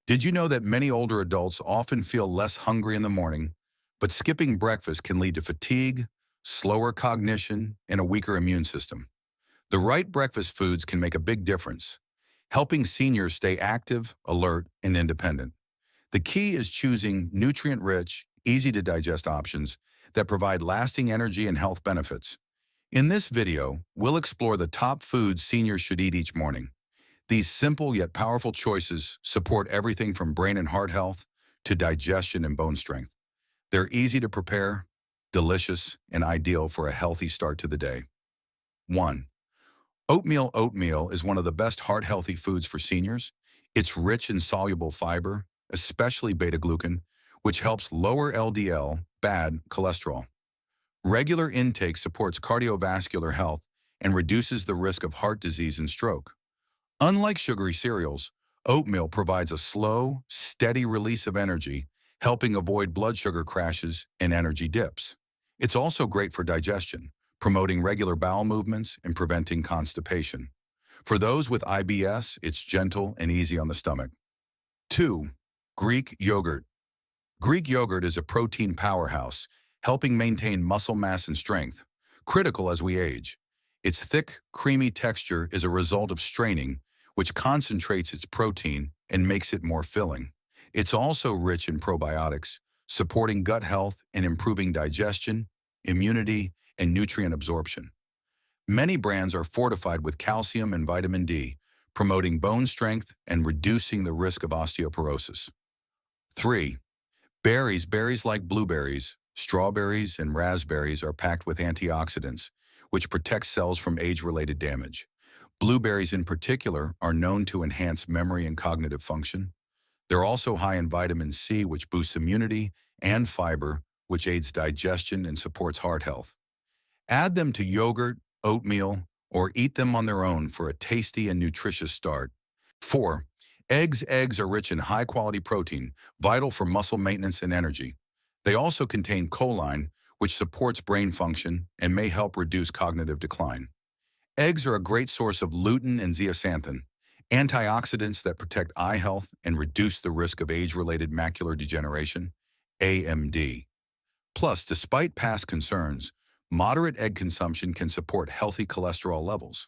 Did you know that many older adults often feel less hungry in the morning, but skipping breakfast can lead to fatigue, slower cognition, and a weaker immune system? The right breakfast foods can make a big difference, helping seniors stay active, alert, and independent. The key is choosing nutrient-rich, easy-to-digest options that provide lasting energy and health benefits. In this video, we'll explore the top foods seniors should eat each morning. These simple yet powerful choices support everything from brain and heart health to digestion and bone strength. They're easy to prepare, delicious, and ideal for a healthy start to the day. 1. Oatmeal. Oatmeal is one of the best heart-healthy foods for seniors. It's rich in soluble fiber, especially beta-glucan, which helps lower LDL, bad cholesterol. Regular intake supports cardiovascular health and reduces the risk of heart disease and stroke. Unlike sugary cereals, oatmeal provides a slow, steady release of energy, helping avoid blood sugar crashes and energy dips. It's also great for digestion, promoting regular bowel movements and preventing constipation. For those with IBS, it's gentle and easy on the stomach. 2. Greek yogurt. Greek yogurt is a protein powerhouse, helping maintain muscle mass and strength, critical as we age. Its thick, creamy texture is a result of straining, which concentrates its protein and makes it more filling. It's also rich in probiotics, supporting gut health and improving digestion, immunity, and nutrient absorption. Many brands are fortified with calcium and vitamin D, promoting bone strength and reducing the risk of osteoporosis. 3. Berries. Berries like blueberries, strawberries, and raspberries are packed with antioxidants, which protect cells from age-related damage. Blueberries in particular are known to enhance memory and cognitive function. They're also high in vitamin C, which boosts immunity, and fiber, which aids digestion and supports heart health. Add them to yogurt, oatmeal, or eat them on their own for a tasty and nutritious start. 4. Eggs. Eggs are rich in high-quality protein, vital for muscle maintenance and energy. They also contain choline, which supports brain function and may help reduce cognitive decline. Eggs are a great source of lutein and zeaxanthin, antioxidants that protect eye health and reduce the risk of age-related macular degeneration, AMD. Plus, despite past concerns, moderate egg consumption can support healthy cholesterol levels.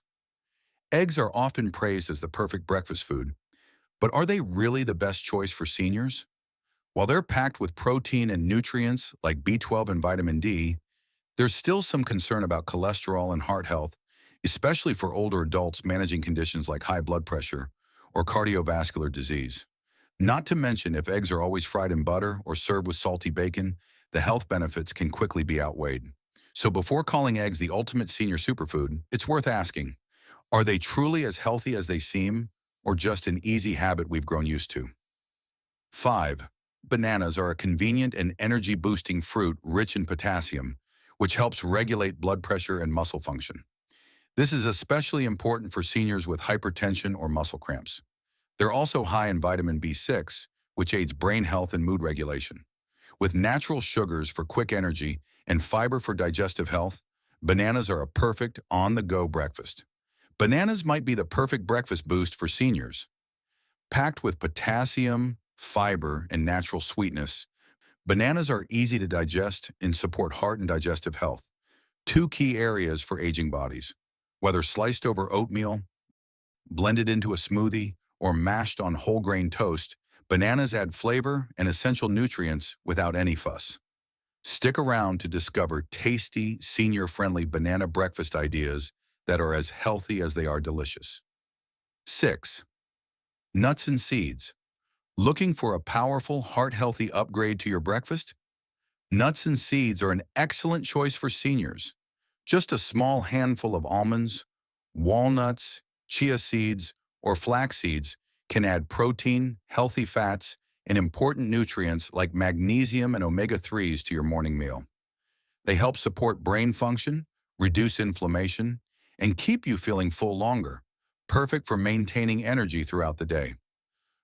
Eggs are often praised as the perfect breakfast food, but are they really the best choice for seniors? While they're packed with protein and nutrients like B12 and vitamin D, there's still some concern about cholesterol and heart health, especially for older adults managing conditions like high blood pressure or cardiovascular disease. Not to mention, if eggs are always fried in butter or served with salty bacon, the health benefits can quickly be outweighed. So before calling eggs the ultimate senior superfood, it's worth asking, are they truly as healthy as they seem, or just an easy habit we've grown used to? 5. Bananas are a convenient and energy-boosting fruit rich in potassium, which helps regulate blood pressure and muscle function. This is especially important for seniors with hypertension or muscle cramps. They're also high in vitamin B6, which aids brain health and mood regulation. With natural sugars for quick energy and fiber for digestive health, bananas are a perfect on-the-go breakfast. Bananas might be the perfect breakfast boost for seniors. Packed with potassium, fiber, and natural sweetness, bananas are easy to digest and support heart and digestive health, two key areas for aging bodies. Whether sliced over oatmeal, blended into a smoothie, or mashed on whole grain toast, bananas add flavor and essential nutrients without any fuss. Stick around to discover tasty, senior-friendly banana breakfast ideas that are as healthy as they are delicious. 6. Nuts and seeds. Looking for a powerful, heart-healthy upgrade to your breakfast? Nuts and seeds are an excellent choice for seniors. Just a small handful of almonds, walnuts, chia seeds, or flax seeds can add protein, healthy fats, and important nutrients like magnesium and omega-3s to your morning meal. They help support brain function, reduce inflammation, and keep you feeling full longer, perfect for maintaining energy throughout the day.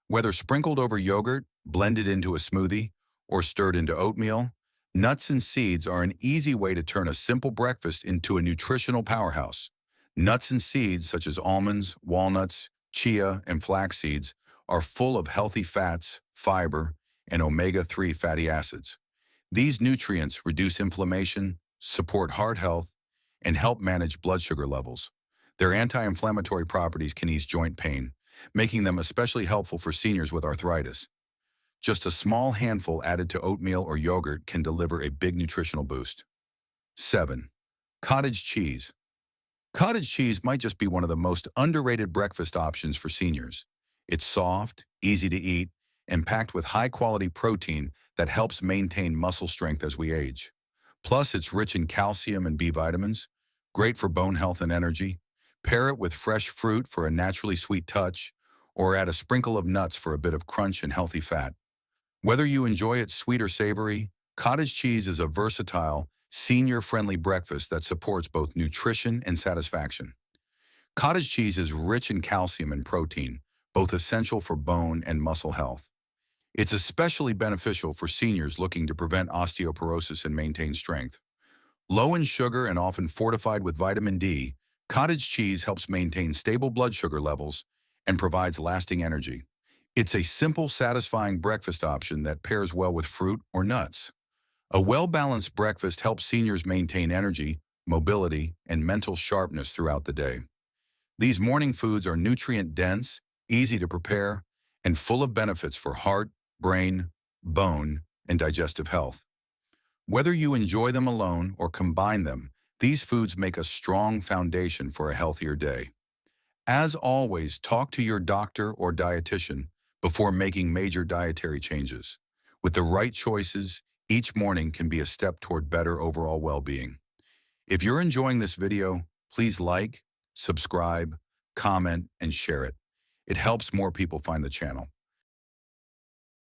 Whether sprinkled over yogurt, blended into a smoothie, or stirred into oatmeal, nuts and seeds are an easy way to turn a simple breakfast into a nutritional powerhouse. Nuts and seeds such as almonds, walnuts, chia, and flax seeds are full of healthy fats, fiber, and omega-3 fatty acids. These nutrients reduce inflammation, support heart health, and help manage blood sugar levels. Their anti-inflammatory properties can ease joint pain, making them especially helpful for seniors with arthritis. Just a small handful added to oatmeal or yogurt can deliver a big nutritional boost. 7. Cottage cheese. Cottage cheese might just be one of the most underrated breakfast options for seniors. It's soft, easy to eat, and packed with high-quality protein that helps maintain muscle strength as we age. Plus, it's rich in calcium and B vitamins, great for bone health and energy. Pair it with fresh fruit for a naturally sweet touch, or add a sprinkle of nuts for a bit of crunch and healthy fat. Whether you enjoy it sweet or savory, cottage cheese is a versatile, senior-friendly breakfast that supports both nutrition and satisfaction. Cottage cheese is rich in calcium and protein, both essential for bone and muscle health. It's especially beneficial for seniors looking to prevent osteoporosis and maintain strength. Low in sugar and often fortified with vitamin D, cottage cheese helps maintain stable blood sugar levels and provides lasting energy. It's a simple, satisfying breakfast option that pairs well with fruit or nuts. A well-balanced breakfast helps seniors maintain energy, mobility, and mental sharpness throughout the day. These morning foods are nutrient-dense, easy to prepare, and full of benefits for heart, brain, bone, and digestive health. Whether you enjoy them alone or combine them, these foods make a strong foundation for a healthier day. As always, talk to your doctor or dietitian before making major dietary changes. With the right choices, each morning can be a step toward better overall well-being. If you're enjoying this video, please like, subscribe, comment, and share it. It helps more people find the channel.